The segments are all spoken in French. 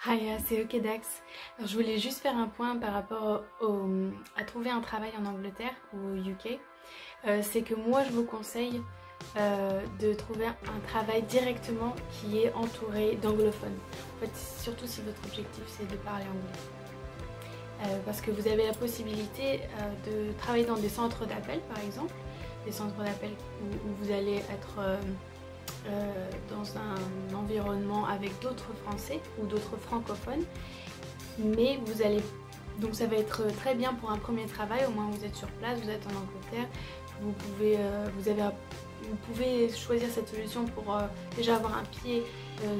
Hiya, c'est OK Dax. Alors, je voulais juste faire un point par rapport à trouver un travail en Angleterre ou au UK. C'est que moi je vous conseille de trouver un travail directement qui est entouré d'anglophones. En fait, surtout si votre objectif c'est de parler anglais. Parce que vous avez la possibilité de travailler dans des centres d'appel par exemple, des centres d'appel où vous allez être dans un environnement avec d'autres Français ou d'autres francophones, mais vous allez donc ça va être très bien pour un premier travail. Au moins vous êtes sur place, vous êtes en Angleterre, vous pouvez choisir cette solution pour déjà avoir un pied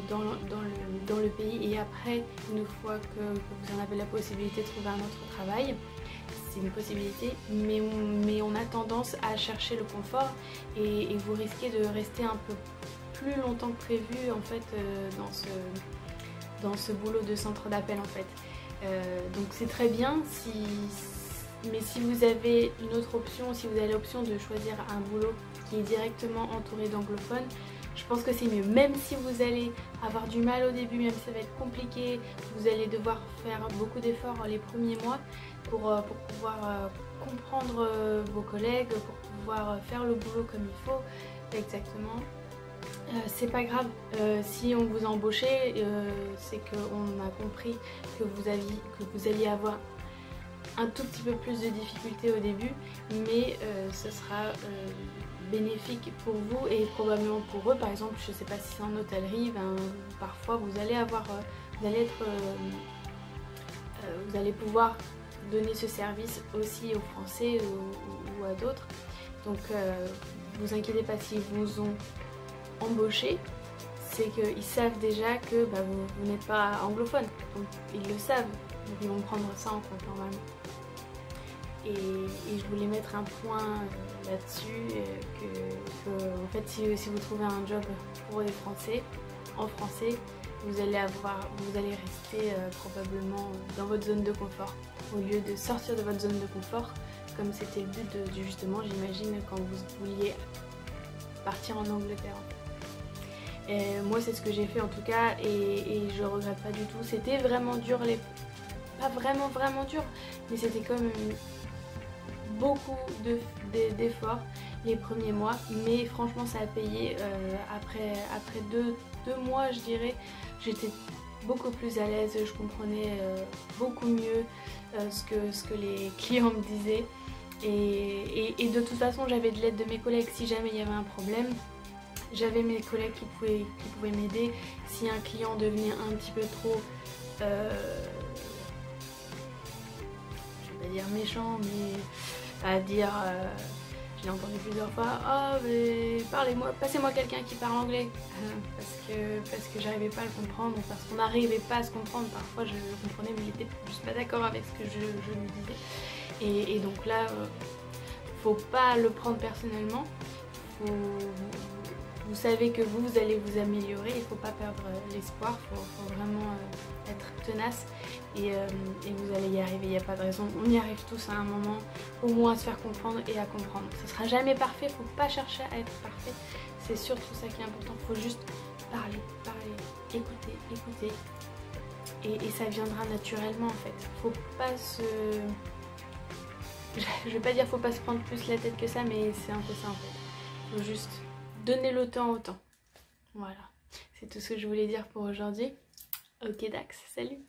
dans le pays, et après, une fois que vous en avez la possibilité de trouver un autre travail, c'est une possibilité, mais on a tendance à chercher le confort et vous risquez de rester un peu plus longtemps que prévu en fait dans ce boulot de centre d'appel en fait. Donc c'est très bien, mais si vous avez une autre option, si vous avez l'option de choisir un boulot qui est directement entouré d'anglophones, je pense que c'est mieux. Même si vous allez avoir du mal au début, même si ça va être compliqué, vous allez devoir faire beaucoup d'efforts les premiers mois pour pouvoir comprendre vos collègues, pour pouvoir faire le boulot comme il faut exactement. C'est pas grave, si on vous a embauché, c'est qu'on a compris que vous alliez avoir un tout petit peu plus de difficultés au début, mais ce sera bénéfique pour vous et probablement pour eux. Par exemple, je sais pas si c'est en hôtellerie, parfois vous allez pouvoir donner ce service aussi aux Français ou à d'autres. Donc vous inquiétez pas, si vous ont embauché, c'est qu'ils savent déjà que vous n'êtes pas anglophone, donc ils le savent, donc ils vont prendre ça en compte normalement. Et je voulais mettre un point là-dessus, en fait si vous trouvez un job pour les Français, en français, vous allez rester probablement dans votre zone de confort, au lieu de sortir de votre zone de confort, comme c'était le but justement, j'imagine, quand vous vouliez partir en Angleterre. Moi c'est ce que j'ai fait en tout cas, et je regrette pas du tout. C'était vraiment dur, pas vraiment dur, mais c'était quand même beaucoup d'efforts les premiers mois, mais franchement ça a payé. Après deux mois je dirais, j'étais beaucoup plus à l'aise, je comprenais beaucoup mieux ce que les clients me disaient, et de toute façon j'avais de l'aide de mes collègues si jamais il y avait un problème. J'avais mes collègues qui pouvaient m'aider si un client devenait un petit peu trop, je vais pas dire méchant, mais à dire, je l'ai entendu plusieurs fois, oh mais parlez-moi, passez-moi quelqu'un qui parle anglais, parce que j'arrivais pas à le comprendre, ou parce qu'on n'arrivait pas à se comprendre. Parfois je le comprenais, mais il était juste pas d'accord avec ce que je lui disais, et donc là, faut pas le prendre personnellement. Vous savez que vous allez vous améliorer, il ne faut pas perdre l'espoir, il faut vraiment être tenace, et vous allez y arriver, il n'y a pas de raison. On y arrive tous à un moment, au moins à se faire comprendre et à comprendre. Ce sera jamais parfait, il ne faut pas chercher à être parfait, c'est surtout ça qui est important. Il faut juste parler, écouter, et ça viendra naturellement en fait. Faut pas se... Je vais pas dire faut pas se prendre plus la tête que ça, mais c'est un peu ça en fait. Faut juste donner le temps au temps. Voilà, c'est tout ce que je voulais dire pour aujourd'hui. OK Dax, salut!